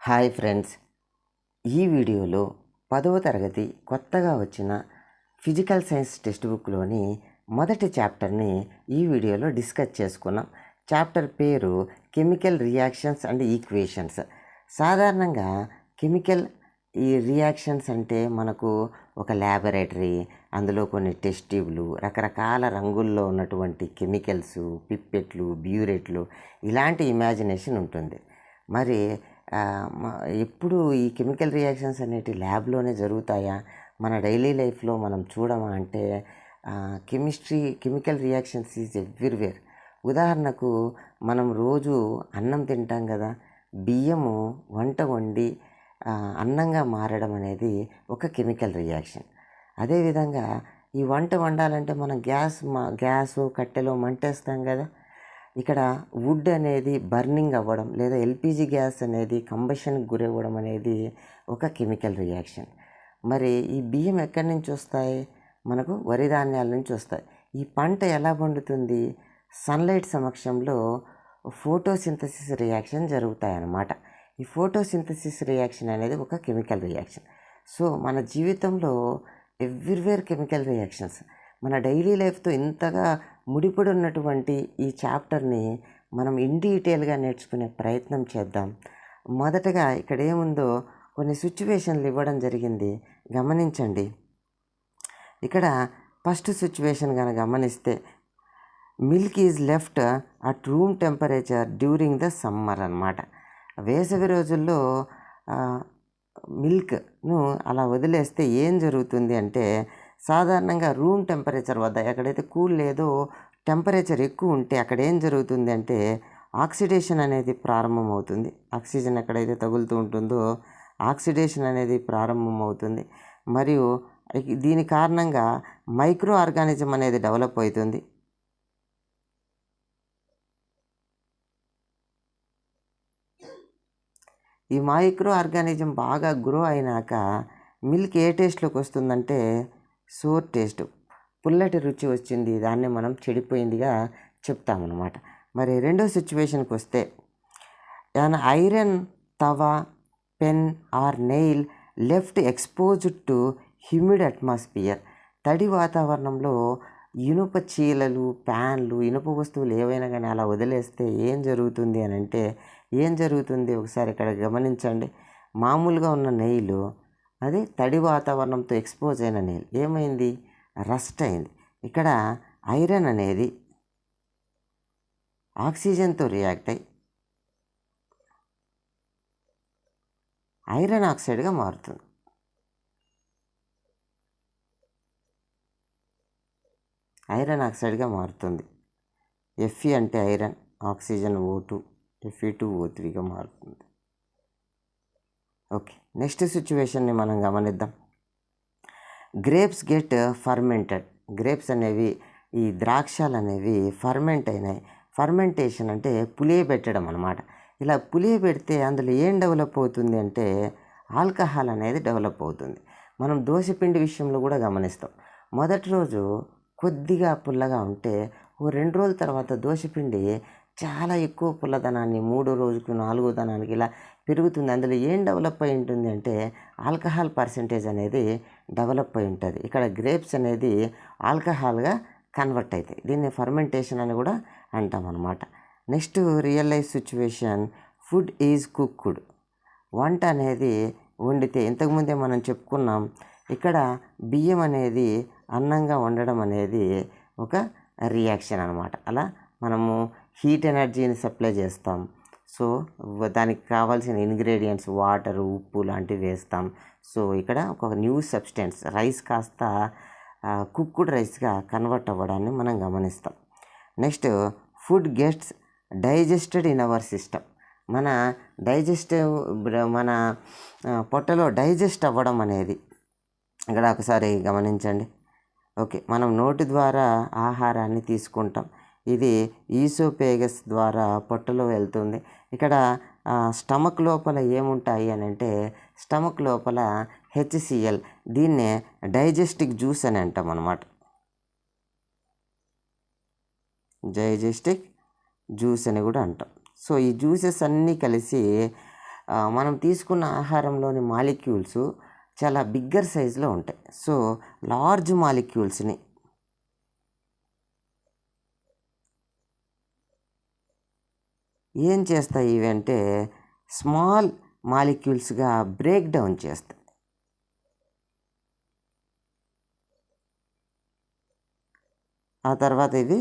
Hi friends, ఈ వీడియోలో 10వ తరగతి కొత్తగా వచ్చిన ఫిజికల్ సైన్స్ టెక్స్ట్ బుక్లోని మొదటి చాప్టర్ని ఈ వీడియోలో డిస్కస్ చేసుకున్నాం. చాప్టర్ పేరు కెమికల్ రియాక్షన్స్ అండ్ ఈక్వేషన్స్. సాధారణంగా కెమికల్ రియాక్షన్స్ అంటే మనకు ఒక ల్యాబొరేటరీ, అందులో కొన్ని టెస్ట్ ట్యూబ్లు, రకరకాల రంగుల్లో ఉన్నటువంటి కెమికల్స్, పిప్పెట్లు, బ్యూరెట్లు, ఇలాంటి ఇమాజినేషన్ ఉంటుంది. మరి ఎప్పుడు ఈ కెమికల్ రియాక్షన్స్ అనేటివి ల్యాబ్లోనే జరుగుతాయా, మన డైలీ లైఫ్లో మనం చూడమా అంటే కెమికల్ రియాక్షన్స్ ఈజ్ ఎవ్రీవేర్. ఉదాహరణకు మనం రోజు అన్నం తింటాం కదా, బియ్యము వంట వండి అన్నంగా మారడం అనేది ఒక కెమికల్ రియాక్షన్. అదేవిధంగా ఈ వంట వండాలంటే మనం గ్యాసు కట్టెలో మంటేస్తాం కదా, ఇక్కడ వుడ్ అనేది బర్నింగ్ అవ్వడం లేదా ఎల్పిజి గ్యాస్ అనేది కంబషన్కి గురవ్వడం అనేది ఒక కెమికల్ రియాక్షన్. మరి ఈ బియ్యం ఎక్కడి నుంచి వస్తాయి? మనకు వరి ధాన్యాల నుంచి వస్తాయి. ఈ పంట ఎలా పండుతుంది? సన్లైట్ సమక్షంలో ఫోటోసింథసిస్ రియాక్షన్ జరుగుతాయి అన్నమాట. ఈ ఫోటోసింథసిస్ రియాక్షన్ అనేది ఒక కెమికల్ రియాక్షన్. సో మన జీవితంలో ఎవ్రీవేర్ కెమికల్ రియాక్షన్స్. మన డైలీ లైఫ్తో ఇంతగా ముడిపడి ఉన్నటువంటి ఈ చాప్టర్ని మనం ఇన్ డీటెయిల్గా నేర్చుకునే ప్రయత్నం చేద్దాం. మొదటగా ఇక్కడ ఏముందో కొన్ని సిచ్యువేషన్లు ఇవ్వడం జరిగింది, గమనించండి. ఇక్కడ ఫస్ట్ సిచ్యువేషన్ కనుక గమనిస్తే, milk is left at room temperature during the summer అన్నమాట. వేసవి రోజుల్లో మిల్క్ను అలా వదిలేస్తే ఏం జరుగుతుంది అంటే, సాధారణంగా రూమ్ టెంపరేచర్ వద్ద ఎక్కడైతే కూల్ లేదో టెంపరేచర్ ఎక్కువ ఉంటే అక్కడ ఏం జరుగుతుంది అంటే ఆక్సిడేషన్ అనేది ప్రారంభమవుతుంది. ఆక్సిజన్ ఎక్కడైతే తగులుతూ ఉంటుందో ఆక్సిడేషన్ అనేది ప్రారంభమవుతుంది. మరియు దీని కారణంగా మైక్రో ఆర్గానిజం అనేది డెవలప్ అవుతుంది. ఈ మైక్రో ఆర్గానిజం బాగా గ్రో అయినాక మిల్క్ ఏ టేస్ట్లోకి వస్తుందంటే సోర్ టేస్ట్, పుల్లటి రుచి వచ్చింది, దాన్ని మనం చెడిపోయిందిగా చెప్తామన్నమాట. మరి రెండో సిచ్యువేషన్కి వస్తే, an iron tawa, pen or nail left exposed to humid atmosphere. తడి వాతావరణంలో ఇనుప చీలలు, ప్యాన్లు, ఇనుప వస్తువులు ఏవైనా కానీ అలా వదిలేస్తే ఏం జరుగుతుంది అని అంటే, ఏం జరుగుతుంది ఒకసారి ఇక్కడ గమనించండి. మామూలుగా ఉన్న నెయిల్ అది తడి వాతావరణంతో ఎక్స్పోజ్ అయిన నెయిల్ ఏమైంది? రస్ట్ అయింది. ఇక్కడ ఐరన్ అనేది ఆక్సిజన్తో రియాక్ట్ అయ్యి ఐరన్ ఆక్సైడ్గా మారుతుంది. ఐరన్ ఆక్సైడ్గా మారుతుంది. Fe అంటే ఐరన్, ఆక్సిజన్ O2, Fe2O3గా మారుతుంది. ఓకే, నెక్స్ట్ సిచ్యువేషన్ని మనం గమనిద్దాం. Grapes get fermented. గ్రేప్స్ అనేవి, ఈ ద్రాక్షలు అనేవి ఫర్మెంట్ అయినాయి. ఫర్మెంటేషన్ అంటే పులియబెట్టడం అనమాట. ఇలా పులియబెడితే అందులో ఏం డెవలప్ అవుతుంది అంటే ఆల్కహాల్ అనేది డెవలప్ అవుతుంది. మనం దోసపిండి విషయంలో కూడా గమనిస్తాం. మొదటి రోజు కొద్దిగా పుల్లగా ఉంటే 2 రోజుల తర్వాత దోసపిండి చాలా ఎక్కువ పుల్లదనాన్ని, 3 రోజుకు 4 దనానికి ఇలా పెరుగుతుంది. అందులో ఏం డెవలప్ అయి ఉంటుంది అంటే ఆల్కహాల్ పర్సెంటేజ్ అనేది డెవలప్ అయి ఉంటుంది. ఇక్కడ గ్రేప్స్ అనేది ఆల్కహాల్గా కన్వర్ట్ అవుతాయి. దీన్ని ఫర్మెంటేషన్ అని కూడా అంటాం అన్నమాట. Next real life situation, food is cooked. వంట అనేది వండితే, ఇంతకుముందే మనం చెప్పుకున్నాం, ఇక్కడ బియ్యం అనేది అన్నంగా వండడం అనేది ఒక రియాక్షన్ అనమాట. అలా మనము హీట్ ఎనర్జీని సప్లై చేస్తాం. సో దానికి కావాల్సిన ఇంగ్రీడియంట్స్ వాటర్, ఉప్పు లాంటివి వేస్తాం. సో ఇక్కడ ఒక న్యూ సబ్స్టెన్స్, రైస్ కాస్త కుక్డ్ రైస్గా కన్వర్ట్ అవ్వడాన్ని మనం గమనిస్తాం. Next, food gets digested in our system. మన పొట్టలో డైజెస్ట్ అవ్వడం అనేది ఇక్కడ ఒకసారి గమనించండి. ఓకే, మనం నోటి ద్వారా ఆహారాన్ని తీసుకుంటాం. ఇది ఈసోఫేగస్ ద్వారా పొట్టలో వెళ్తుంది. ఇక్కడ స్టమక్ లోపల ఏముంటాయి అని అంటే, స్టమక్ లోపల HCl, దీన్నే డైజెస్టిక్ జ్యూస్ అని అంటాం అన్నమాట. డైజెస్టిక్ జ్యూస్ అని కూడా అంటాం. సో ఈ జ్యూసెస్ అన్నీ కలిసి మనం తీసుకున్న ఆహారంలోని మాలిక్యూల్స్ చాలా బిగ్గర్ సైజులో ఉంటాయి. సో లార్జ్ మాలిక్యూల్స్ని ఏం చేస్తాయి ఇవి అంటే స్మాల్ మాలిక్యూల్స్గా బ్రేక్ డౌన్ చేస్తాయి. ఆ తర్వాత ఇది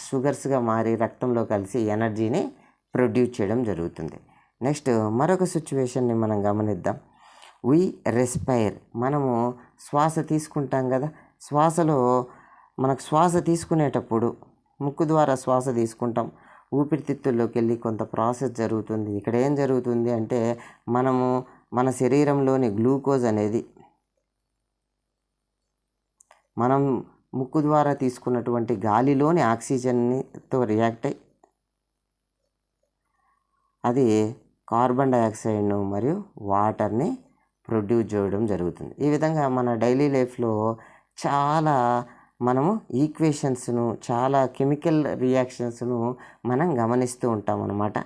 షుగర్స్గా మారి రక్తంలో కలిసి ఎనర్జీని ప్రొడ్యూస్ చేయడం జరుగుతుంది. నెక్స్ట్ మరొక సిచ్యువేషన్ని మనం గమనిద్దాం. వి రెస్పైర్, మనము శ్వాస తీసుకుంటాం కదా, శ్వాసలో మనకు శ్వాస తీసుకునేటప్పుడు ముక్కు ద్వారా శ్వాస తీసుకుంటాం, ఊపిరితిత్తుల్లోకి వెళ్ళి కొంత ప్రాసెస్ జరుగుతుంది. ఇక్కడ ఏం జరుగుతుంది అంటే మనము మన శరీరంలోని గ్లూకోజ్ అనేది మనం ముక్కు ద్వారా తీసుకున్నటువంటి గాలిలోని ఆక్సిజన్తో రియాక్ట్ అయ్యి అది కార్బన్ డైఆక్సైడ్ను మరియు వాటర్ని ప్రొడ్యూస్ చేయడం జరుగుతుంది. ఈ విధంగా మన డైలీ లైఫ్లో చాలా మనము ఈక్వేషన్స్ను, చాలా కెమికల్ రియాక్షన్స్ను మనం గమనిస్తూ ఉంటాం అన్నమాట.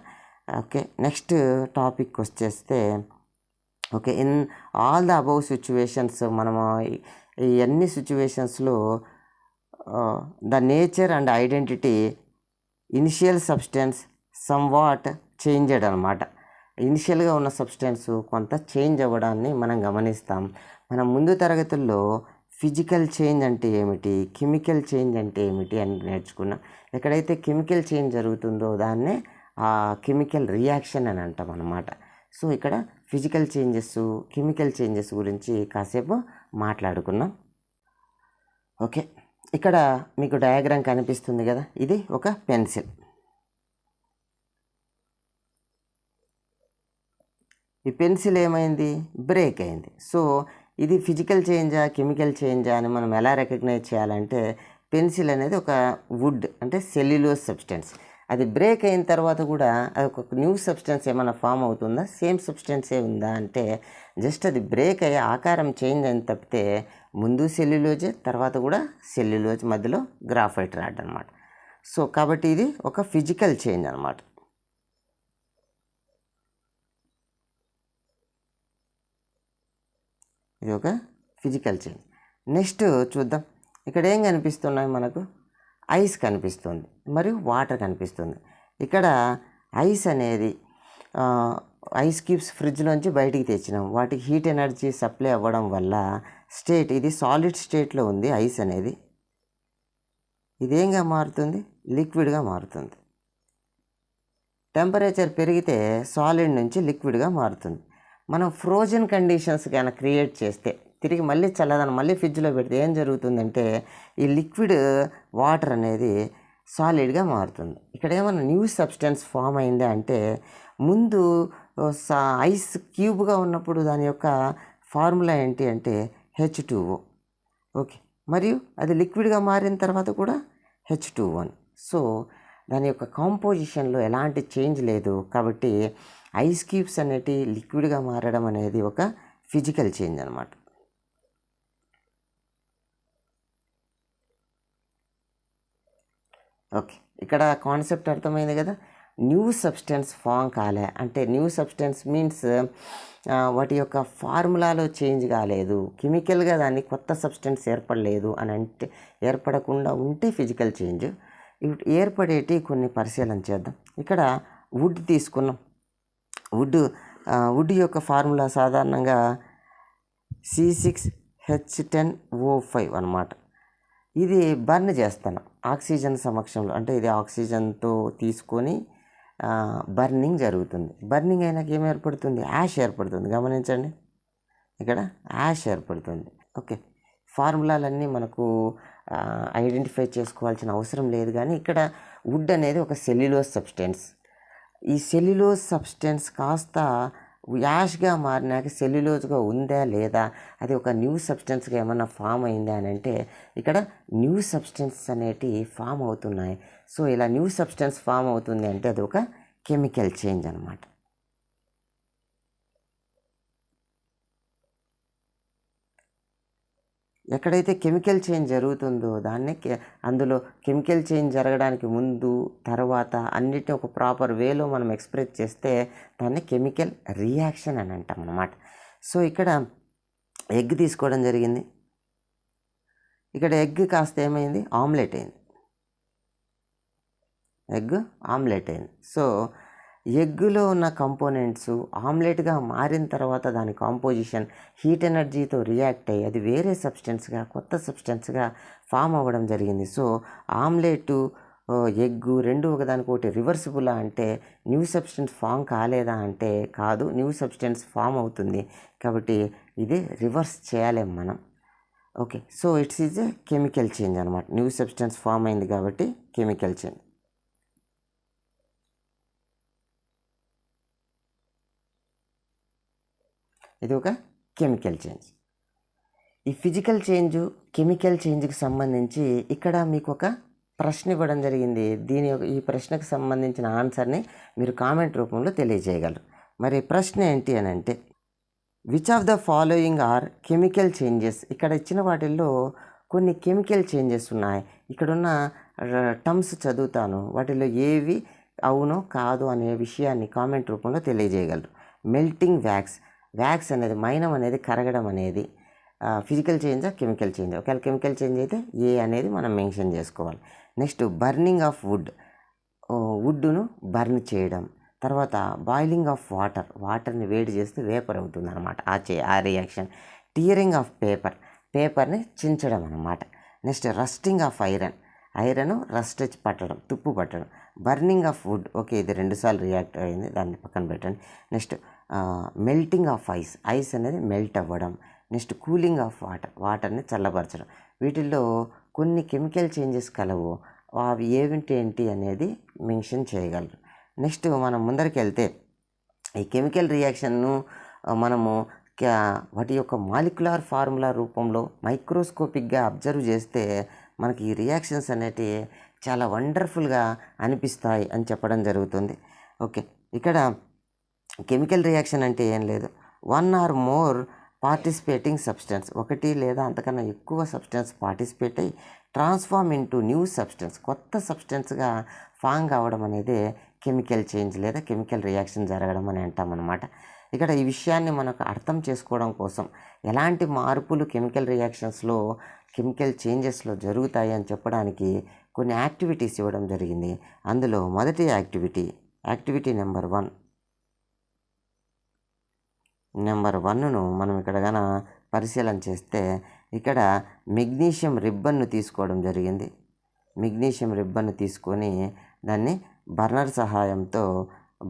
ఓకే, నెక్స్ట్ టాపిక్ వచ్చేస్తే okay, in all the above situations మనము ఈ అన్ని సిచ్యువేషన్స్లో the nature and identity initial substance somewhat changed అనమాట. ఇనిషియల్గా ఉన్న సబ్స్టెన్స్ కొంత చేంజ్ అవ్వడాన్ని మనం గమనిస్తాం. మనం ముందు తరగతుల్లో ఫిజికల్ చేంజ్ అంటే ఏమిటి, కెమికల్ చేంజ్ అంటే ఏమిటి అని నేర్చుకున్నాం. ఎక్కడైతే కెమికల్ చేంజ్ జరుగుతుందో దాన్నే ఆ కెమికల్ రియాక్షన్ అని అంటాం అన్నమాట. సో ఇక్కడ ఫిజికల్ చేంజెస్, కెమికల్ చేంజెస్ గురించి కాసేపు మాట్లాడుకున్నాం. ఓకే, ఇక్కడ మీకు డయాగ్రామ్ కనిపిస్తుంది కదా, ఇది ఒక పెన్సిల్. ఈ పెన్సిల్ ఏమైంది, బ్రేక్ అయింది. సో ఇది ఫిజికల్ చేంజా కెమికల్ చేంజా అని మనం ఎలా రికగ్నైజ్ చేయాలంటే పెన్సిల్ అనేది ఒక వుడ్ అంటే సెల్యులోజ్ సబ్స్టెన్స్. అది బ్రేక్ అయిన తర్వాత కూడా అది ఒక న్యూ సబ్స్టెన్స్ ఏమైనా ఫామ్ అవుతుందా, సేమ్ సబ్స్టెన్సే ఉందా అంటే జస్ట్ అది బ్రేక్ అయ్యి ఆకారం చేంజ్ అని తప్పితే ముందు సెల్యులోజే, తర్వాత కూడా సెల్యులోజ్, మధ్యలో గ్రాఫైట్ రాడ్ అనమాట. సో కాబట్టి ఇది ఒక ఫిజికల్ చేంజ్ అనమాట. ఇది ఒక ఫిజికల్ చేంజ్. నెక్స్ట్ చూద్దాం, ఇక్కడ ఏం కనిపిస్తున్నాయి మనకు, ఐస్ కనిపిస్తుంది మరియు వాటర్ కనిపిస్తుంది. ఇక్కడ ఐస్ అనేది ఐస్ క్యూబ్స్ ఫ్రిడ్జ్లోంచి బయటికి తెచ్చినాం, వాటికి హీట్ ఎనర్జీ సప్లై అవ్వడం వల్ల స్టేట్ ఇది సాలిడ్ స్టేట్లో ఉంది. ఐస్ అనేది ఇదేంగా మారుతుంది, లిక్విడ్గా మారుతుంది. టెంపరేచర్ పెరిగితే సాలిడ్ నుంచి లిక్విడ్గా మారుతుంది. మనం ఫ్రోజన్ కండిషన్స్ కనుక క్రియేట్ చేస్తే తిరిగి మళ్ళీ చల్లదనం మళ్ళీ ఫ్రిడ్జ్లో పెడితే ఏం జరుగుతుందంటే ఈ లిక్విడ్ వాటర్ అనేది సాలిడ్గా మారుతుంది. ఇక్కడ ఏమైనా న్యూ సబ్స్టెన్స్ ఫామ్ అయిందా అంటే ముందు ఐస్ క్యూబ్గా ఉన్నప్పుడు దాని యొక్క ఫార్ములా ఏంటి అంటే H2O. ఓకే, మరియు అది లిక్విడ్గా మారిన తర్వాత కూడా H2O. సో దాని యొక్క కాంపోజిషన్లో ఎలాంటి చేంజ్ లేదు. కాబట్టి ఐస్ క్యూబ్స్ అనేటి లిక్విడ్గా మారడం అనేది ఒక ఫిజికల్ చేంజ్ అనమాట. ఓకే, ఇక్కడ కాన్సెప్ట్ అర్థమైంది కదా. న్యూ సబ్స్టెన్స్ ఫామ్ కాలే అంటే న్యూ సబ్స్టెన్స్ మీన్స్ వాటి యొక్క ఫార్ములాలో చేంజ్ కాలేదు, కెమికల్గా దాన్ని కొత్త సబ్స్టెన్స్ ఏర్పడలేదు అని అంటే ఏర్పడకుండా ఉంటే ఫిజికల్ చేంజ్. ఏర్పడేటి కొన్ని పరిశీలన చేద్దాం. ఇక్కడ వుడ్ తీసుకున్నాం. వుడ్ యొక్క ఫార్ములా సాధారణంగా C6H10O5 అనమాట. ఇది బర్న్ చేస్తాను ఆక్సిజన్ సమక్షంలో, అంటే ఇది ఆక్సిజన్తో తీసుకొని బర్నింగ్ జరుగుతుంది. బర్నింగ్ అయినాక ఏం ఏర్పడుతుంది, యాష్ ఏర్పడుతుంది. గమనించండి, ఇక్కడ యాష్ ఏర్పడుతుంది. ఓకే, ఫార్ములాలన్నీ మనకు ఐడెంటిఫై చేసుకోవాల్సిన అవసరం లేదు. కానీ ఇక్కడ వుడ్ అనేది ఒక సెల్యులోజ్ సబ్స్టెన్స్. ఈ సెల్యులోజ్ సబ్స్టెన్స్ కాస్త యాష్గా మారినాక సెల్యులోజ్గా ఉందా లేదా, అది ఒక న్యూ సబ్స్టెన్స్గా ఏమన్నా ఫామ్ అయిందా అని అంటే ఇక్కడ న్యూ సబ్స్టెన్స్ అనేటి ఫామ్ అవుతున్నాయి. సో ఇలా న్యూ సబ్స్టెన్స్ ఫామ్ అవుతుంది అంటే అది ఒక కెమికల్ చేంజ్ అనమాట. ఎక్కడైతే కెమికల్ చేంజ్ జరుగుతుందో దాన్ని అందులో కెమికల్ చేంజ్ జరగడానికి ముందు తర్వాత అన్నిటిని ఒక ప్రాపర్ వేలో మనం ఎక్స్ప్రెస్ చేస్తే దాన్ని కెమికల్ రియాక్షన్ అని అంటాం అన్నమాట. సో ఇక్కడ ఎగ్ తీసుకోవడం జరిగింది. ఇక్కడ ఎగ్ కాస్త ఏమైంది, ఆమ్లెట్ అయింది. ఎగ్ ఆమ్లెట్ అయింది. సో ఎగ్గులో ఉన్న కంపోనెంట్స్ ఆమ్లెట్గా మారిన తర్వాత దాని కాంపోజిషన్ హీట్ ఎనర్జీతో రియాక్ట్ అయ్యి అది వేరే సబ్స్టెన్స్గా, కొత్త సబ్స్టెన్స్గా ఫామ్ అవ్వడం జరిగింది. సో ఆమ్లెటు ఎగ్గు రెండు ఒకదానికొకటి రివర్సిబులా అంటే న్యూ సబ్స్టెన్స్ ఫామ్ కాలేదా అంటే కాదు, న్యూ సబ్స్టెన్స్ ఫామ్ అవుతుంది. కాబట్టి ఇది రివర్స్ చేయాలి మనం. Okay, so it's is a chemical change అనమాట. న్యూ సబ్స్టెన్స్ ఫామ్ అయింది కాబట్టి కెమికల్ చేంజ్. ఇది ఒక కెమికల్ చేంజ్. ఈ ఫిజికల్ చేంజ్, కెమికల్ చేంజ్కి సంబంధించి ఇక్కడ మీకు ఒక ప్రశ్న ఇవ్వడం జరిగింది. ఈ ప్రశ్నకు సంబంధించిన ఆన్సర్ని మీరు కామెంట్ రూపంలో తెలియజేయగలరు. మరి ప్రశ్న ఏంటి అని అంటే, which of the following are chemical changes? ఇక్కడ ఇచ్చిన వాటిల్లో కొన్ని కెమికల్ చేంజెస్ ఉన్నాయి. ఇక్కడున్న టర్మ్స్ చదువుతాను, వాటిలో ఏవి అవునో కాదు అనే విషయాన్ని కామెంట్ రూపంలో తెలియజేయగలరు. మెల్టింగ్ వ్యాక్స్, వ్యాక్స్ అనేది మైనం అనేది కరగడం అనేది ఫిజికల్ చేంజా కెమికల్ చేంజ్? ఒకవేళ కెమికల్ చేంజ్ అయితే ఏ అనేది మనం మెన్షన్ చేసుకోవాలి. నెక్స్ట్ బర్నింగ్ ఆఫ్ వుడ్, వుడ్ను బర్న్ చేయడం. తర్వాత బాయిలింగ్ ఆఫ్ వాటర్, వాటర్ని వేడి చేస్తే వేపర్ అవుతుంది అనమాట ఆ రియాక్షన్. టియరింగ్ ఆఫ్ పేపర్, పేపర్ని చించడం అనమాట. Next rusting of iron, iron rust పట్టడం, తుప్పు పట్టడం. బర్నింగ్ ఆఫ్ వుడ్, ఓకే ఇది 2 సార్లు రియాక్ట్ అయింది, దాన్ని పక్కన పెట్టండి. Next melting of ice, ice అనేది మెల్ట్ అవ్వడం. నెక్స్ట్ కూలింగ్ ఆఫ్ వాటర్, వాటర్ని చల్లబరచడం. వీటిల్లో కొన్ని కెమికల్ చేంజెస్ కలవు, అవి ఏంటి అనేది మెన్షన్ చేయగలరు. నెక్స్ట్ మనం ముందరికి వెళ్తే ఈ కెమికల్ రియాక్షన్ను మనము వాటి యొక్క మాలిక్యులర్ ఫార్ములా రూపంలో మైక్రోస్కోపిక్గా అబ్జర్వ్ చేస్తే మనకి ఈ రియాక్షన్స్ అనేటివి చాలా వండర్ఫుల్గా అనిపిస్తాయి అని చెప్పడం జరుగుతుంది. ఓకే, ఇక్కడ కెమికల్ రియాక్షన్ అంటే ఏం లేదు, 1 or more పార్టిసిపేటింగ్ సబ్స్టెన్స్, ఒకటి లేదా అంతకన్నా ఎక్కువ సబ్స్టెన్స్ పార్టిసిపేట్ అయ్యి ట్రాన్స్ఫార్మ్ ఇంటూ న్యూ సబ్స్టెన్స్, కొత్త సబ్స్టెన్స్గా ఫామ్ కావడం అనేది కెమికల్ చేంజ్ లేదా కెమికల్ రియాక్షన్ జరగడం అని అంటామన్నమాట. ఇక్కడ ఈ విషయాన్ని మనకు అర్థం చేసుకోవడం కోసం ఎలాంటి మార్పులు కెమికల్ రియాక్షన్స్లో, కెమికల్ చేంజెస్లో జరుగుతాయి అని చెప్పడానికి కొన్ని యాక్టివిటీస్ ఇవ్వడం జరిగింది. అందులో మొదటి యాక్టివిటీ నెంబర్ 1ను మనం ఇక్కడ గాన పరిశీలన చేస్తే ఇక్కడ మెగ్నీషియం రిబ్బన్ను తీసుకోవడం జరిగింది. మెగ్నీషియం రిబ్బన్ను తీసుకొని దాన్ని బర్నర్ సహాయంతో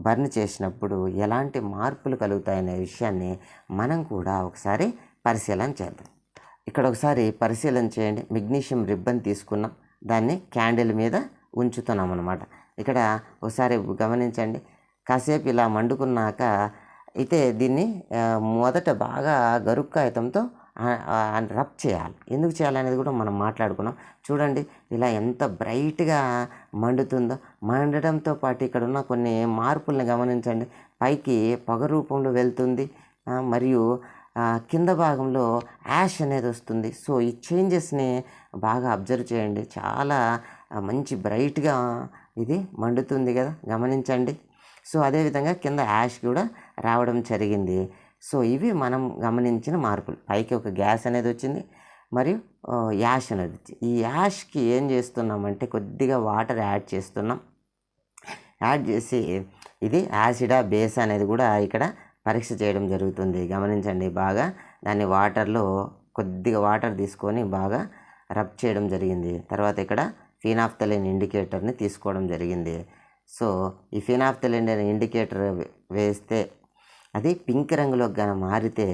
బర్న్ చేసినప్పుడు ఎలాంటి మార్పులు కలుగుతాయనే విషయాన్ని మనం కూడా ఒకసారి పరిశీలన చేద్దాం. ఇక్కడ ఒకసారి పరిశీలన చేయండి. మెగ్నీషియం రిబ్బన్ తీసుకున్నాం, దాన్ని క్యాండిల్ మీద ఉంచుతున్నాం అన్నమాట. ఇక్కడ ఒకసారి గమనించండి, కాసేపు ఇలా మండుకున్నాక అయితే దీన్ని మొదట బాగా గరుక్కాయతంతో రబ్ చేయాలి. ఎందుకు చేయాలనేది కూడా మనం మాట్లాడుకున్నాం. చూడండి ఇలా ఎంత బ్రైట్గా మండుతుందో. మండడంతో పాటు ఇక్కడ ఉన్న కొన్ని మార్పుల్ని గమనించండి. పైకి పొగ రూపంలో వెళ్తుంది, మరియు కింద భాగంలో యాష్ అనేది వస్తుంది. సో ఈ చేంజెస్ని బాగా అబ్జర్వ్ చేయండి. చాలా మంచి బ్రైట్గా ఇది మండుతుంది కదా, గమనించండి. సో అదేవిధంగా కింద యాష్ కూడా రావడం జరిగింది. సో ఇవి మనం గమనించిన మార్పులు. పైకి ఒక గ్యాస్ అనేది వచ్చింది, మరియు యాష్ అనేది వచ్చింది. ఈ యాష్కి ఏం చేస్తున్నామంటే కొద్దిగా వాటర్ యాడ్ చేస్తున్నాం. యాడ్ చేసి ఇది యాసిడా బేస్ అనేది కూడా ఇక్కడ పరీక్ష చేయడం జరుగుతుంది. గమనించండి, బాగా దాన్ని వాటర్లో కొద్దిగా వాటర్ తీసుకొని బాగా రబ్ చేయడం జరిగింది. తర్వాత ఇక్కడ ఫినాఫ్థలిన్ ఇండికేటర్ని తీసుకోవడం జరిగింది. సో ఈ ఫినాఫ్థలిన్ ఇండికేటర్ వేస్తే అది పింక్ రంగులోకి కానీ మారితే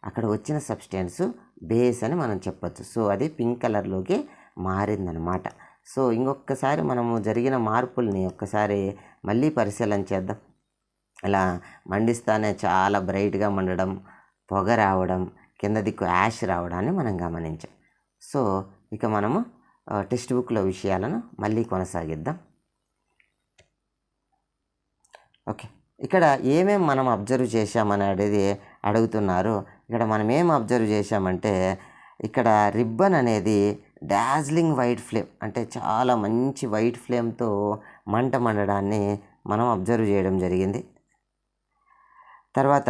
అక్కడ వచ్చిన సబ్స్టెన్స్ బేస్ అని మనం చెప్పచ్చు. సో అది పింక్ కలర్లోకి మారిందనమాట. సో ఇంకొకసారి మనము జరిగిన మార్పుల్ని ఒక్కసారి మళ్ళీ పరిశీలన చేద్దాం. ఇలా మండిస్తానే చాలా బ్రైట్గా మండడం, పొగ రావడం, కింద దిక్కు యాష్ రావడాన్ని మనం గమనించాం. సో ఇక మనము టెక్స్ట్ బుక్లో విషయాలను మళ్ళీ కొనసాగిద్దాం. ఓకే, ఇక్కడ ఏమేమి మనం అబ్జర్వ్ చేశామనేది అడుగుతున్నారు. ఇక్కడ మనం ఏం అబ్జర్వ్ చేశామంటే ఇక్కడ రిబ్బన్ అనేది డాజ్లింగ్ వైట్ ఫ్లేమ్, అంటే చాలా మంచి వైట్ ఫ్లేమ్తో మంట మండడాన్ని మనం అబ్జర్వ్ చేయడం జరిగింది. తర్వాత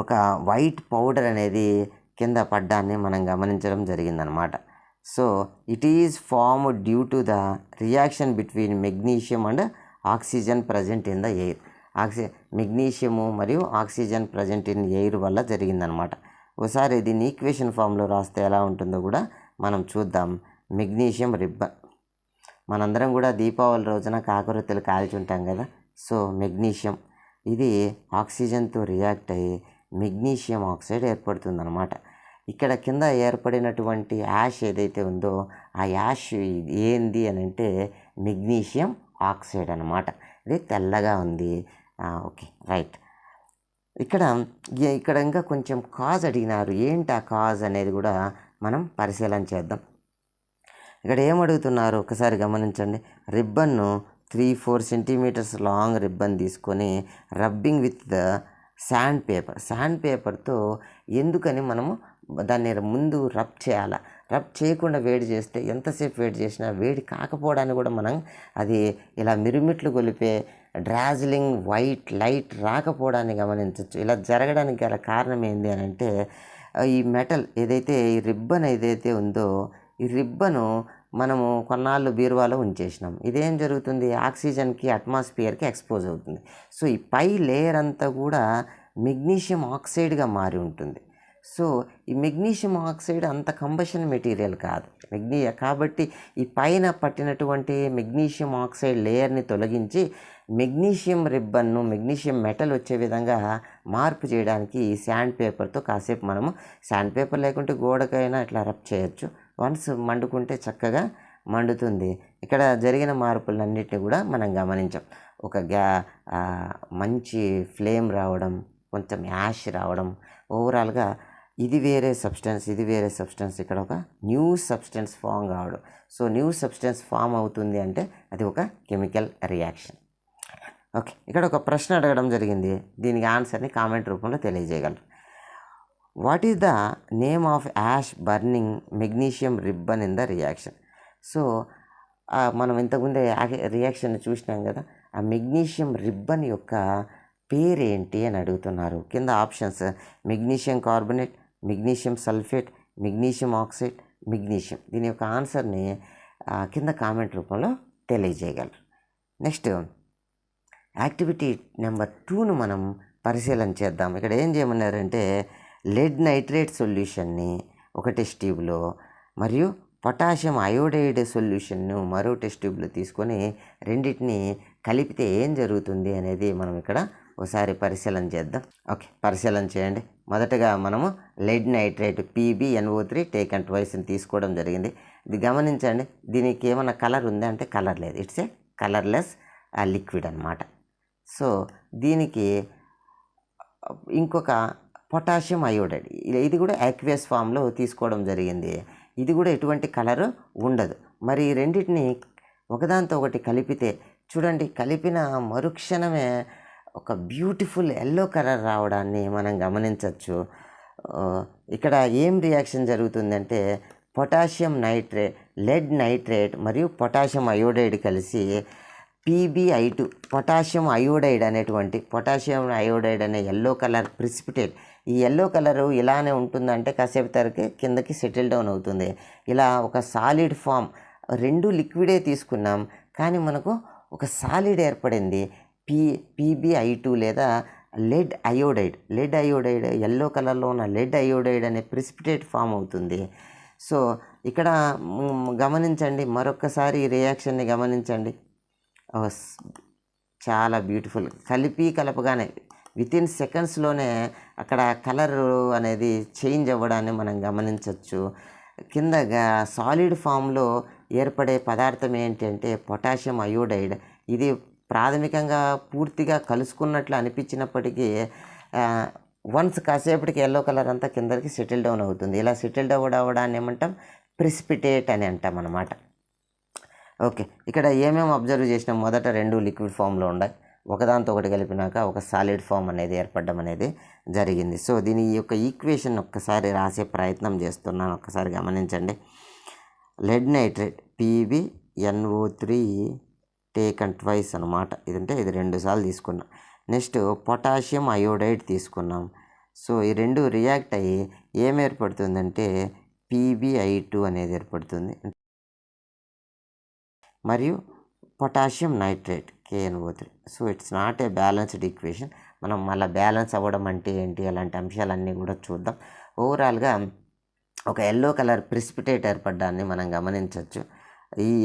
ఒక వైట్ పౌడర్ అనేది కింద పడ్డాన్ని మనం గమనించడం జరిగిందనమాట. So it is formed due to the reaction between magnesium and oxygen present in the air. Magnesium మరియు ఆక్సిజన్ ప్రజెంట్ ఇన్ ఎయిర్ వల్ల జరిగిందనమాట. ఒకసారి దీన్ని ఈక్వేషన్ ఫామ్లో రాస్తే ఎలా ఉంటుందో కూడా మనం చూద్దాం. మెగ్నీషియం రిబ్బన్, మనందరం కూడా దీపావళి రోజున కాకరొత్తులు కాల్చుంటాం కదా. సో మెగ్నీషియం ఇది ఆక్సిజన్తో రియాక్ట్ అయ్యి మెగ్నీషియం ఆక్సైడ్ ఏర్పడుతుందన్నమాట. ఇక్కడ కింద ఏర్పడినటువంటి యాష్ ఏదైతే ఉందో ఆ యాష్ ఏంది అని అంటే మెగ్నీషియం ఆక్సైడ్ అన్నమాట. ఇది తెల్లగా ఉంది. Okay, right. ఇక్కడ ఇంకా కొంచెం కాజ్ అడిగినారు. ఏంటి ఆ కాజ్ అనేది కూడా మనం పరిశీలన చేద్దాం. ఇక్కడ ఏమడుగుతున్నారు ఒకసారి గమనించండి. రిబ్బన్ను 3-4 సెంటీమీటర్స్ లాంగ్ రిబ్బన్ తీసుకొని రబ్బింగ్ విత్ ద శాండ్ పేపర్తో ఎందుకని మనము దాన్ని ముందు రబ్ చేయాలి. రబ్ చేయకుండా వేడి చేస్తే ఎంతసేపు వేడి చేసినా వేడి కాకపోవడానికి కూడా మనం అది ఇలా మిరుమిట్లు గొలిపే డ్రాజ్లింగ్ వైట్ లైట్ రాకపోవడాన్ని గమనించవచ్చు. ఇలా జరగడానికి గల కారణం ఏంటి అని అంటే ఈ మెటల్ ఏదైతే ఈ రిబ్బన్ ఏదైతే ఉందో ఈ రిబ్బను మనము కొన్నాళ్ళు బీరువాలో ఉంచేసినాం. ఇదేం జరుగుతుంది, ఆక్సిజన్కి అట్మాస్ఫియర్కి ఎక్స్పోజ్ అవుతుంది. సో ఈ పై లేయర్ అంతా కూడా మెగ్నీషియం ఆక్సైడ్గా మారి ఉంటుంది. సో ఈ మెగ్నీషియం ఆక్సైడ్ అంత కంబషన్ మెటీరియల్ కాదు కాబట్టి ఈ పైన పట్టినటువంటి మెగ్నీషియం ఆక్సైడ్ లేయర్ని తొలగించి మెగ్నీషియం రిబ్బన్ను మెగ్నీషియం మెటల్ వచ్చే విధంగా మార్పు చేయడానికి ఈ శాండ్ పేపర్తో కాసేపు మనము శాండ్ పేపర్ లేకుంటే గోడకైనా ఇట్లా రబ్ చేయొచ్చు. వన్స్ మండుకుంటే చక్కగా మండుతుంది. ఇక్కడ జరిగిన మార్పులన్నిటిని కూడా మనం గమనించాం. ఒక మంచి ఫ్లేమ్ రావడం, కొంచెం యాష్ రావడం, ఓవరాల్గా ఇది వేరే సబ్స్టెన్స్ ఇది వేరే సబ్స్టెన్స్, ఇక్కడ ఒక న్యూ సబ్స్టెన్స్ ఫామ్ కావడం. సో న్యూ సబ్స్టెన్స్ ఫామ్ అవుతుంది అంటే అది ఒక కెమికల్ రియాక్షన్. ఓకే, ఇక్కడ ఒక ప్రశ్న అడగడం జరిగింది. దీనికి ఆన్సర్ని కామెంట్ రూపంలో తెలియజేయగలరు. What is the name of ash burning magnesium ribbon in the reaction? So మనం ఇంతకుముందే రియాక్షన్ చూసినాం కదా, ఆ మెగ్నీషియం రిబ్బన్ యొక్క పేరేంటి అని అడుగుతున్నారు. కింద options magnesium carbonate, magnesium sulphate, magnesium oxide, magnesium. దీని యొక్క ఆన్సర్ని కింద కామెంట్ రూపంలో తెలియజేయగలరు. నెక్స్ట్ యాక్టివిటీ నెంబర్ 2ను మనం పరిశీలన చేద్దాం. ఇక్కడ ఏం చేయమన్నారంటే లెడ్ నైట్రేట్ సొల్యూషన్ని ఒక టెస్ట్ ట్యూబ్లో మరియు పొటాషియం అయోడైడ్ సొల్యూషన్ను మరో టెస్ట్ ట్యూబ్లో తీసుకొని రెండింటిని కలిపితే ఏం జరుగుతుంది అనేది మనం ఇక్కడ ఒకసారి పరిశీలన చేద్దాం. ఓకే, పరిశీలన చేయండి. మొదటగా మనము లెడ్ నైట్రేట్ PbNO3 టేకన్ ట్వైస్ని తీసుకోవడం జరిగింది. ఇది గమనించండి, దీనికి ఏమైనా కలర్ ఉందా అంటే కలర్ లేదు. ఇట్స్ ఏ కలర్లెస్ లిక్విడ్ అన్నమాట. సో దీనికి ఇంకొక పొటాషియం అయోడైడ్, ఇది కూడా యాక్వియస్ ఫామ్లో తీసుకోవడం జరిగింది. ఇది కూడా ఎటువంటి కలరు ఉండదు. మరి రెండింటిని ఒకదాంతో ఒకటి కలిపితే చూడండి, కలిపిన మరుక్షణమే ఒక బ్యూటిఫుల్ ఎల్లో కలర్ రావడాన్ని మనం గమనించవచ్చు. ఇక్కడ ఏం రియాక్షన్ జరుగుతుందంటే పొటాషియం నైట్రేట్, లెడ్ నైట్రేట్ మరియు పొటాషియం అయోడైడ్ కలిసి PbI2 potassium iodide potassium iodide అనే ఎల్లో కలర్ ప్రిసిపిటేట్. ఈ ఎల్లో కలరు ఇలానే ఉంటుందంటే కాసేపు తరకి కిందకి సెటిల్ డౌన్ అవుతుంది. ఇలా ఒక సాలిడ్ ఫామ్, రెండు లిక్విడే తీసుకున్నాం కానీ మనకు ఒక సాలిడ్ ఏర్పడింది. PbI2 లేదా లెడ్ అయోడైడ్ ఎల్లో కలర్లో ఉన్న లెడ్ అయోడైడ్ అనే ప్రిసిపిటేట్ ఫామ్ అవుతుంది. సో ఇక్కడ గమనించండి, మరొకసారి ఈ రియాక్షన్ని గమనించండి. చాలా బ్యూటిఫుల్. కలపగానే వితిన్ సెకండ్స్లోనే అక్కడ కలర్ అనేది చేంజ్ అవ్వడాన్ని మనం గమనించవచ్చు. కింద సాలిడ్ ఫామ్లో ఏర్పడే పదార్థం ఏంటంటే పొటాషియం అయోడైడ్. ఇది ప్రాథమికంగా పూర్తిగా కలుసుకున్నట్లు అనిపించినప్పటికీ వన్స్ కాసేపటికి ఎల్లో కలర్ అంతా కిందకి సెటిల్ డౌన్ అవుతుంది. ఇలా సెటిల్ డౌన్ అవ్వడాన్ని ఏమంటాం, ప్రిసిపిటేట్ అని అంటాం అన్నమాట. ఓకే, ఇక్కడ ఏమేమి అబ్జర్వ్ చేసినాం, మొదట రెండు లిక్విడ్ ఫామ్లో ఉన్నాయి, ఒకదాంతో ఒకటి కలిపినాక ఒక సాలిడ్ ఫామ్ అనేది ఏర్పడడం అనేది జరిగింది. సో దీని యొక్క ఈక్వేషన్ ఒక్కసారి రాసే ప్రయత్నం చేస్తున్నాను, ఒక్కసారి గమనించండి. Lead nitrate PbNO3 taken twice అనమాట. ఇదంటే ఇది 2 సార్లు తీసుకున్నాం. నెక్స్ట్ పొటాషియం అయోడైడ్ తీసుకున్నాం. సో ఈ రెండు రియాక్ట్ అయ్యి ఏం ఏర్పడుతుందంటే PbI2 అనేది ఏర్పడుతుంది. మరియు potassium nitrate KNO3. So it's not a balanced equation. మనం మళ్ళీ బ్యాలెన్స్ అవ్వడం అంటే ఏంటి అలాంటి అంశాలన్నీ కూడా చూద్దాం. ఓవరాల్గా ఒక ఎల్లో కలర్ ప్రిసిపిటేట్ ఏర్పడ్డాన్ని మనం గమనించవచ్చు.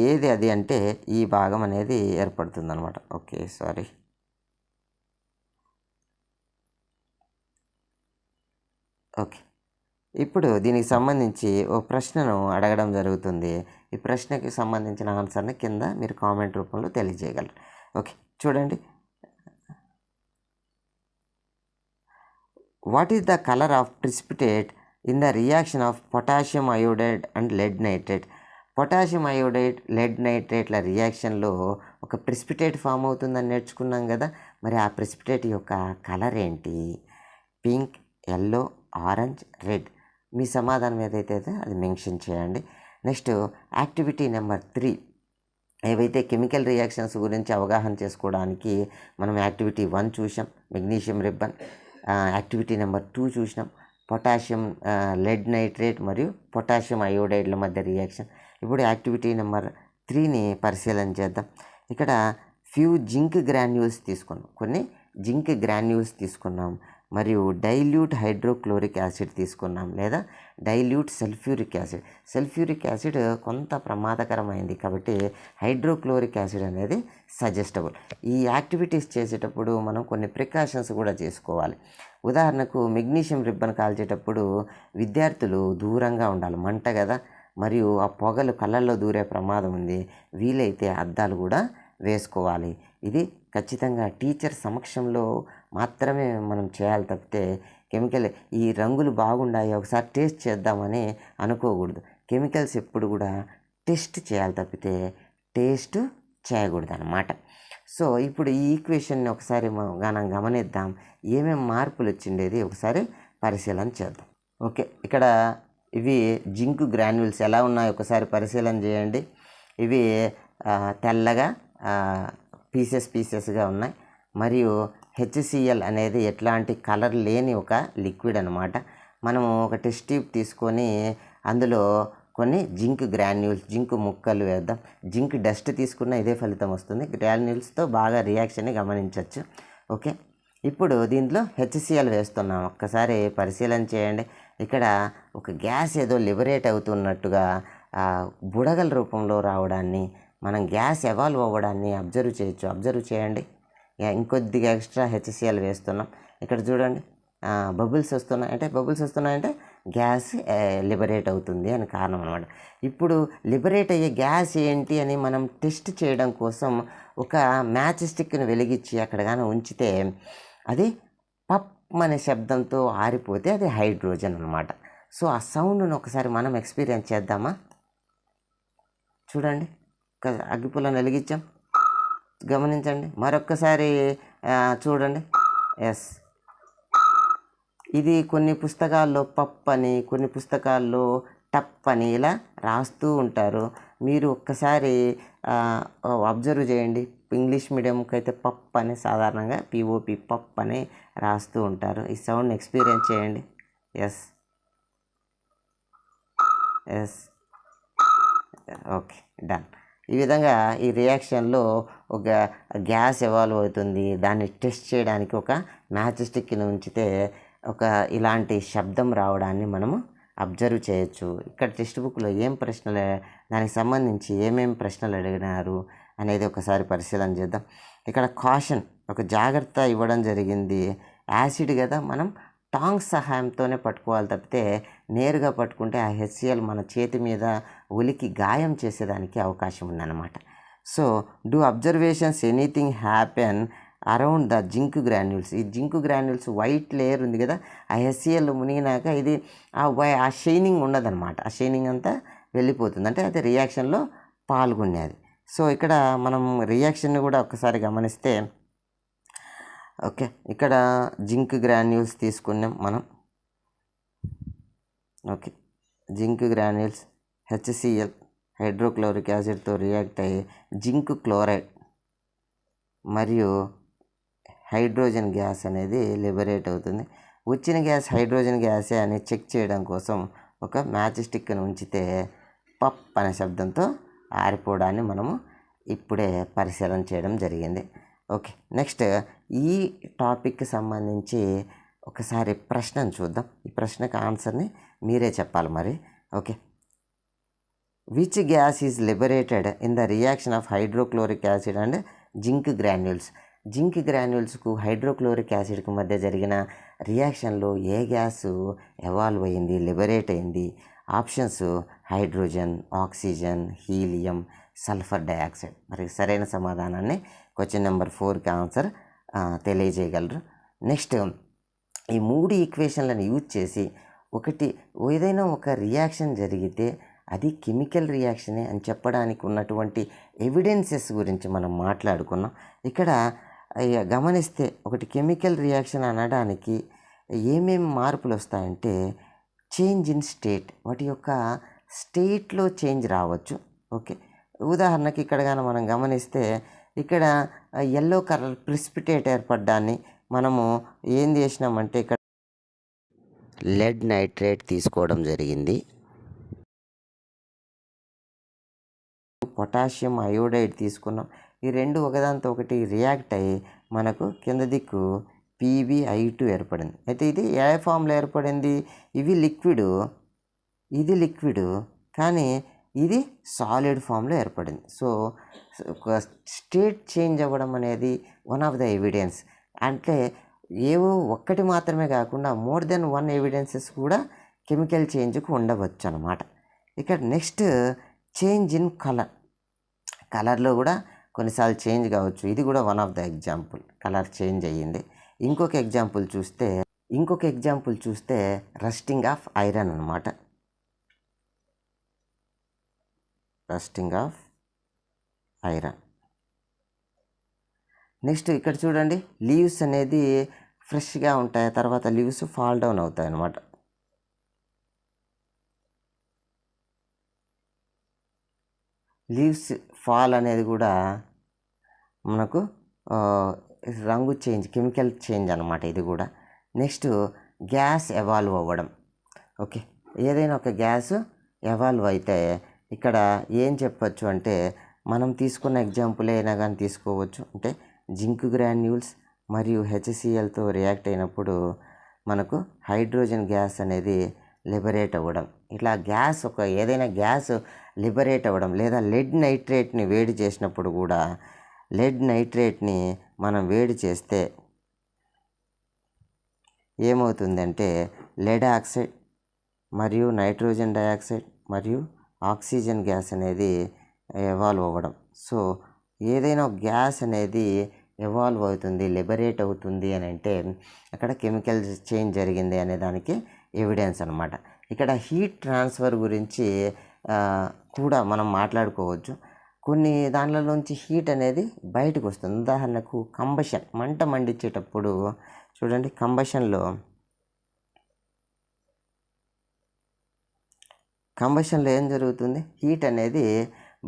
ఏది అది అంటే ఈ భాగం అనేది ఏర్పడుతుంది అనమాట. Okay, sorry. ఓకే, ఇప్పుడు దీనికి సంబంధించి ఓ ప్రశ్నను అడగడం జరుగుతుంది. ఈ ప్రశ్నకి సంబంధించిన ఆన్సర్ని కింద మీరు కామెంట్ రూపంలో తెలియజేయగలరు. ఓకే, చూడండి. What is the colour of precipitate in the reaction of potassium iodide and lead nitrate? Potassium iodide lead నైట్రేట్ల రియాక్షన్లో ఒక ప్రిసిపిటేట్ ఫామ్ అవుతుందని నేర్చుకున్నాం కదా. మరి ఆ ప్రిసిపిటేట్ యొక్క కలర్ ఏంటి? Pink, yellow, orange, red. మీ సమాధానం ఏదైతే అది మెన్షన్ చేయండి. నెక్స్ట్ యాక్టివిటీ నెంబర్ 3, ఏవైతే కెమికల్ రియాక్షన్స్ గురించి అవగాహన చేసుకోవడానికి మనం యాక్టివిటీ 1 చూసాం, మెగ్నీషియం రిబ్బన్. యాక్టివిటీ నెంబర్ 2 చూసినాం, పొటాషియం లెడ్ నైట్రేట్ మరియు పొటాషియం అయోడైడ్ల మధ్య రియాక్షన్. ఇప్పుడు యాక్టివిటీ నెంబర్ 3ని పరిశీలన చేద్దాం. ఇక్కడ ఫ్యూ జింక్ గ్రాన్యూల్స్ తీసుకున్నాం, కొన్ని జింక్ గ్రాన్యూల్స్ తీసుకున్నాం, మరియు డైల్యూట్ హైడ్రోక్లోరిక్ యాసిడ్ తీసుకున్నాం, లేదా dilute sulphuric acid. Sulphuric acid కొంత ప్రమాదకరమైంది కాబట్టి హైడ్రోక్లోరిక్ యాసిడ్ అనేది సజెస్టబుల్. ఈ యాక్టివిటీస్ చేసేటప్పుడు మనం కొన్ని ప్రికాషన్స్ కూడా చేసుకోవాలి. ఉదాహరణకు మెగ్నీషియం రిబ్బన్ కాల్చేటప్పుడు విద్యార్థులు దూరంగా ఉండాలి, మంట కదా, మరియు ఆ పొగలు కళ్ళల్లో దూరే ప్రమాదం ఉంది. వీలైతే అద్దాలు కూడా వేసుకోవాలి. ఇది ఖచ్చితంగా టీచర్ సమక్షంలో మాత్రమే మనం చేయాలి తప్పితే కెమికల్ ఈ రంగులు బాగుండాయి ఒకసారి టేస్ట్ చేద్దామని అనుకోకూడదు. కెమికల్స్ ఎప్పుడు కూడా టెస్ట్ చేయాలి తప్పితే టేస్ట్ చేయకూడదు అన్నమాట. సో ఇప్పుడు ఈ ఈక్వేషన్ని ఒకసారి మనం గమనిద్దాం, ఏమేమి మార్పులు వచ్చిండేది ఒకసారి పరిశీలన చేద్దాం. ఓకే, ఇక్కడ ఇవి జింక్ గ్రాన్యూల్స్ ఎలా ఉన్నాయో ఒకసారి పరిశీలన చేయండి. ఇవి తెల్లగా పీసెస్గా ఉన్నాయి, మరియు HCl అనేది ఎట్లాంటి కలర్ లేని ఒక లిక్విడ్ అనమాట. మనము ఒక టెస్ట్ ట్యూబ్ తీసుకొని అందులో కొన్ని జింక్ గ్రాన్యూల్స్, జింక్ ముక్కలు వేద్దాం. జింక్ డస్ట్ తీసుకున్న ఇదే ఫలితం వస్తుంది. గ్రాన్యూల్స్తో బాగా రియాక్షన్ని గమనించవచ్చు. ఓకే, ఇప్పుడు దీంట్లో HCl వేస్తున్నాం. ఒక్కసారి పరిశీలన చేయండి. ఇక్కడ ఒక గ్యాస్ ఏదో లిబరేట్ అవుతున్నట్టుగా బుడగల రూపంలో రావడాన్ని, మనం గ్యాస్ ఎవాల్వ్ అవ్వడాన్ని అబ్జర్వ్ చేయొచ్చు. అబ్జర్వ్ చేయండి. ఇంకొద్దిగా ఎక్స్ట్రా HCl వేస్తున్నాం. ఇక్కడ చూడండి, బబుల్స్ వస్తున్నాయంటే గ్యాస్ లిబరేట్ అవుతుంది అని కారణం అనమాట. ఇప్పుడు లిబరేట్ అయ్యే గ్యాస్ ఏంటి అని మనం టెస్ట్ చేయడం కోసం ఒక మ్యాచ్ స్టిక్ని వెలిగించి అక్కడ కానీ ఉంచితే అది పప్ అనే శబ్దంతో ఆరిపోతే అది హైడ్రోజన్ అనమాట. సో ఆ సౌండ్ను ఒకసారి మనం ఎక్స్పీరియన్స్ చేద్దామా? చూడండి, అగ్గిపుల్లను వెలిగించాం, గమనించండి. మరొక్కసారి చూడండి. ఎస్, ఇది కొన్ని పుస్తకాల్లో పప్ అని, కొన్ని పుస్తకాల్లో టప్ అని ఇలా రాస్తూ ఉంటారు. మీరు ఒక్కసారి అబ్జర్వ్ చేయండి. ఇంగ్లీష్ మీడియంకి అయితే పప్ అని సాధారణంగా POP పప్ అని రాస్తూ ఉంటారు. ఈ సౌండ్ ఎక్స్పీరియన్స్ చేయండి. Yes, okay, done. ఈ విధంగా ఈ రియాక్షన్లో ఒక గ్యాస్ ఎవాల్వ్ అవుతుంది. దాన్ని టెస్ట్ చేయడానికి ఒక మ్యాచ్ స్టిక్ని ఉంచితే ఒక ఇలాంటి శబ్దం రావడాన్ని మనము అబ్జర్వ్ చేయొచ్చు. ఇక్కడ టెక్స్ట్ బుక్లో ఏం ప్రశ్నలు, దానికి సంబంధించి ఏమేమి ప్రశ్నలు అడిగినారు అనేది ఒకసారి పరిశీలన చేద్దాం. ఇక్కడ కాషన్, ఒక జాగ్రత్త ఇవ్వడం జరిగింది. యాసిడ్ కదా, మనం టాంగ్స్ సహాయంతోనే పట్టుకోవాలి తప్పితే నేరుగా పట్టుకుంటే ఆ HCl మన చేతి మీద ఒలికి గాయం చేసేదానికి అవకాశం ఉందన్నమాట. So do observations anything happen around the zinc granules. ఈ జింక్ గ్రాన్యూల్స్ వైట్ లేయర్ ఉంది కదా, ఆ HCl మునిగినాక ఇది ఆ షైనింగ్ ఉండదన్నమాట. ఆ షైనింగ్ అంతా వెళ్ళిపోతుంది, అంటే అది రియాక్షన్లో పాల్గొనేది. సో ఇక్కడ మనం రియాక్షన్ని కూడా ఒక్కసారి గమనిస్తే ఓకే, ఇక్కడ జింక్ గ్రాన్యూల్స్ తీసుకున్నాం మనం. Okay, zinc granules HCl hydrochloric యాసిడ్తో రియాక్ట్ అయ్యి జింక్ క్లోరైడ్ మరియు హైడ్రోజన్ గ్యాస్ అనేది లిబరేట్ అవుతుంది. వచ్చిన గ్యాస్ హైడ్రోజన్ గ్యాసే అని చెక్ చేయడం కోసం ఒక మ్యాచ్ స్టిక్ను ఉంచితే పప్ అనే శబ్దంతో ఆరిపోవడాన్ని మనము ఇప్పుడే పరిశీలన చేయడం జరిగింది. ఓకే, నెక్స్ట్ ఈ టాపిక్కి సంబంధించి ఒకసారి ప్రశ్నను చూద్దాం. ఈ ప్రశ్నకు ఆన్సర్ని మీరే చెప్పాలి మరి. Okay, which gas is liberated in the reaction of hydrochloric acid and zinc granules? Zinc గ్రాన్యూల్స్కు హైడ్రోక్లోరిక్ యాసిడ్కి మధ్య జరిగిన రియాక్షన్లో ఏ గ్యాసు ఎవాల్వ్ అయింది, లిబరేట్ అయింది? Options hydrogen, oxygen, helium, sulphur dioxide. మరి సరైన సమాధానాన్ని క్వశ్చన్ నెంబర్ 4కి ఆన్సర్ తెలియజేయగలరు. నెక్స్ట్ ఈ 3 ఈక్వేషన్లను యూజ్ చేసి ఏదైనా ఒక రియాక్షన్ జరిగితే అది కెమికల్ రియాక్షనే అని చెప్పడానికి ఉన్నటువంటి ఎవిడెన్సెస్ గురించి మనం మాట్లాడుకున్నాం. ఇక్కడ గమనిస్తే ఒకటి కెమికల్ రియాక్షన్ అనడానికి ఏమేమి మార్పులు వస్తాయంటే చేంజ్ ఇన్ స్టేట్, వాటి యొక్క స్టేట్లో చేంజ్ రావచ్చు. ఓకే, ఉదాహరణకి ఇక్కడ కానీ మనం గమనిస్తే ఇక్కడ ఎల్లో కలర్ ప్రిసిపిటేట్ ఏర్పడ్డాన్ని మనము ఏం చేసినామంటే ఇక్కడ లెడ్ నైట్రేట్ తీసుకోవడం జరిగింది. పొటాషియం అయోడైడ్ తీసుకున్నాం. ఈ రెండు ఒకదాంతో ఒకటి రియాక్ట్ అయ్యి మనకు కింద దిక్కు PbI2 ఏర్పడింది. అయితే ఇది ఏ ఫామ్లో ఏర్పడింది? ఇది లిక్విడ్ కానీ ఇది సాలిడ్ ఫామ్లో ఏర్పడింది. సో స్టేట్ చేంజ్ అవ్వడం అనేది వన్ ఆఫ్ ద ఎవిడెన్స్. అంటే ఏవో ఒక్కటి మాత్రమే కాకుండా మోర్ దెన్ 1 ఎవిడెన్సెస్ కూడా కెమికల్ చేంజ్కు ఉండవచ్చు అన్నమాట. ఇక్కడ నెక్స్ట్ చేంజ్ ఇన్ కలర్లో కూడా కొన్నిసార్లు చేంజ్ కావచ్చు. ఇది కూడా one of the example, colour change అయ్యింది. ఇంకొక ఎగ్జాంపుల్ చూస్తే రస్టింగ్ ఆఫ్ ఐరన్ అనమాట. Rusting of iron. నెక్స్ట్ ఇక్కడ చూడండి, లీవ్స్ అనేది ఫ్రెష్గా ఉంటాయి, తర్వాత లీవ్స్ ఫాల్ డౌన్ అవుతాయి అన్నమాట. లీవ్స్ ఫాల్ అనేది కూడా మనకు రంగు చేంజ్, కెమికల్ చేంజ్ అనమాట ఇది కూడా. నెక్స్ట్ గ్యాస్ ఎవాల్వ్ అవ్వడం. ఓకే, ఏదైనా ఒక గ్యాస్ ఎవాల్వ్ అయితే ఇక్కడ ఏం చెప్పచ్చు అంటే మనం తీసుకున్న ఎగ్జాంపుల్ అయినా కానీ తీసుకోవచ్చు. అంటే జింక్ గ్రాన్యూల్స్ మరియు HClతో రియాక్ట్ అయినప్పుడు మనకు హైడ్రోజన్ గ్యాస్ అనేది లిబరేట్ అవ్వడం. ఇట్లా ఏదైనా గ్యాస్ లిబరేట్ అవ్వడం, లేదా లెడ్ నైట్రేట్ని వేడి చేసినప్పుడు కూడా లెడ్ నైట్రేట్ని మనం వేడి చేస్తే ఏమవుతుందంటే లెడ్ ఆక్సైడ్ మరియు నైట్రోజన్ డయాక్సైడ్ మరియు ఆక్సిజన్ గ్యాస్ అనేది ఎవాల్వ్ అవ్వడం. సో ఏదైనా గ్యాస్ అనేది ఎవాల్వ్ అవుతుంది, లిబరేట్ అవుతుంది అని అంటే అక్కడ కెమికల్ చేంజ్ జరిగింది అనే దానికి ఎవిడెన్స్ అనమాట. ఇక్కడ హీట్ ట్రాన్స్ఫర్ గురించి కూడా మనం మాట్లాడుకోవచ్చు. కొన్ని దానిలోంచి హీట్ అనేది బయటకు వస్తుంది. ఉదాహరణకు కంబషన్, మంట మండించేటప్పుడు చూడండి, కంబషన్లో ఏం జరుగుతుంది? హీట్ అనేది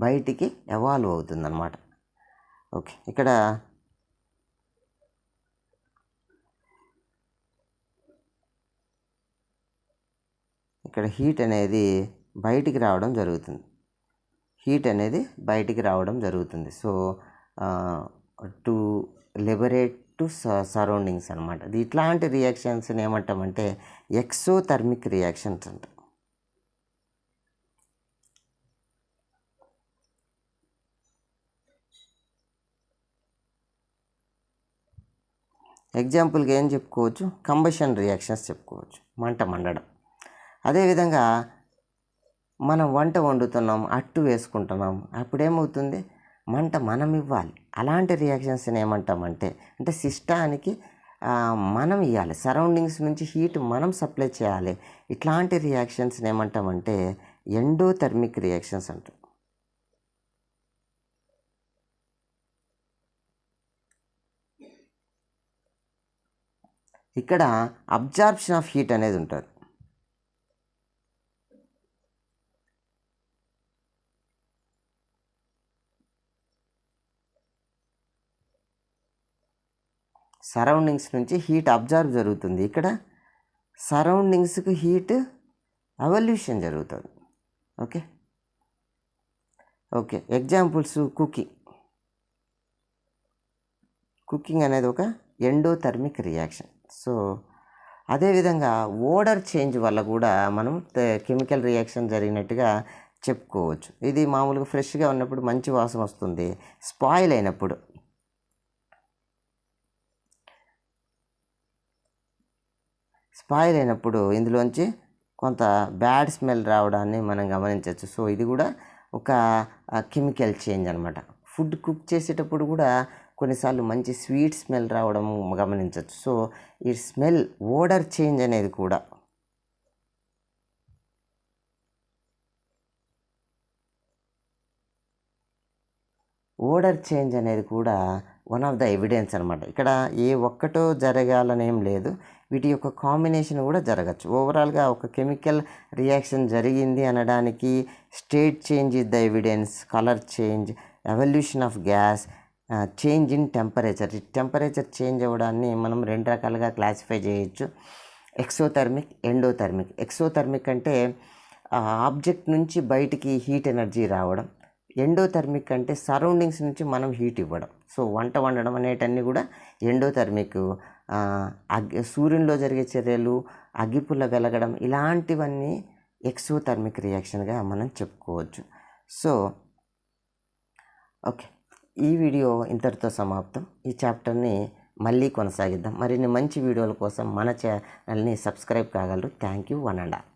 బయటికి ఎవాల్వ్ అవుతుంది అన్నమాట. ఓకే, ఇక్కడ హీట్ అనేది బయటికి రావడం జరుగుతుంది. So to liberate to surroundings అనమాట. ఇట్లాంటి రియాక్షన్స్ని ఏమంటామంటే ఎక్సోథర్మిక్ రియాక్షన్స్ అంటాం. ఎగ్జాంపుల్గా ఏం చెప్పుకోవచ్చు? కంబషన్ రియాక్షన్స్ చెప్పుకోవచ్చు, మంట మండడం. అదేవిధంగా మనం వంట వండుతున్నాం, అట్టు వేసుకుంటున్నాం, అప్పుడేమవుతుంది? మంట మనం ఇవ్వాలి. అలాంటి రియాక్షన్స్ని ఏమంటామంటే, అంటే సిస్టానికి మనం ఇవ్వాలి, సరౌండింగ్స్ నుంచి హీట్ మనం సప్లై చేయాలి. ఇట్లాంటి రియాక్షన్స్ని ఏమంటామంటే ఎండోథర్మిక్ రియాక్షన్స్ అంటాం. ఇక్కడ అబ్జార్ప్షన్ ఆఫ్ హీట్ అనేది ఉంటుంది. సరౌండింగ్స్ నుంచి హీట్ అబ్జర్వ్ జరుగుతుంది. ఇక్కడ సరౌండింగ్స్కి హీట్ ఎవల్యూషన్ జరుగుతుంది. ఓకే ఓకే ఎగ్జాంపుల్స్ కుకింగ్ అనేది ఒక ఎండోథర్మిక్ రియాక్షన్. సో అదేవిధంగా ఓడర్ చేంజ్ వల్ల కూడా మనం కెమికల్ రియాక్షన్ జరిగినట్టుగా చెప్పుకోవచ్చు. ఇది మామూలుగా ఫ్రెష్గా ఉన్నప్పుడు మంచి వాసన వస్తుంది. స్పాయిల్ అయినప్పుడు ఇందులోంచి కొంత బ్యాడ్ స్మెల్ రావడాన్ని మనం గమనించవచ్చు. సో ఇది కూడా ఒక కెమికల్ చేంజ్ అనమాట. ఫుడ్ కుక్ చేసేటప్పుడు కూడా కొన్నిసార్లు మంచి స్వీట్ స్మెల్ రావడం గమనించవచ్చు. సో ఈ స్మెల్ ఓడర్ చేంజ్ అనేది కూడా వన్ ఆఫ్ ద ఎవిడెన్స్ అనమాట. ఇక్కడ ఏ ఒక్కటో జరగాలని ఏం లేదు, వీటి యొక్క కాంబినేషన్ కూడా జరగచ్చు. ఓవరాల్గా ఒక కెమికల్ రియాక్షన్ జరిగింది అనడానికి state change is the evidence, colour change, evolution of gas, change in temperature. Temperature change అవ్వడాన్ని మనం 2 రకాలుగా క్లాసిఫై చేయొచ్చు, ఎక్సోథర్మిక్, ఎండోథర్మిక్. ఎక్సోథర్మిక్ అంటే ఆబ్జెక్ట్ నుంచి బయటికి హీట్ ఎనర్జీ రావడం. ఎండోథర్మిక్ అంటే సరౌండింగ్స్ నుంచి మనం హీట్ ఇవ్వడం. సో వంట వండడం అనేటన్నీ కూడా ఎండోథర్మిక్. సూర్యునిలో జరిగే చర్యలు, అగ్గిపుల్ల వెలగడం, ఇలాంటివన్నీ ఎక్సోథర్మిక్ రియాక్షన్గా మనం చెప్పుకోవచ్చు. సో ఓకే, ఈ వీడియో ఇంతటితో సమాప్తం. ఈ చాప్టర్ని మళ్ళీ కొనసాగిద్దాం. మరిన్ని మంచి వీడియోల కోసం మన ఛానల్ని సబ్స్క్రైబ్ కాగలరు. Thank you. 1 and all.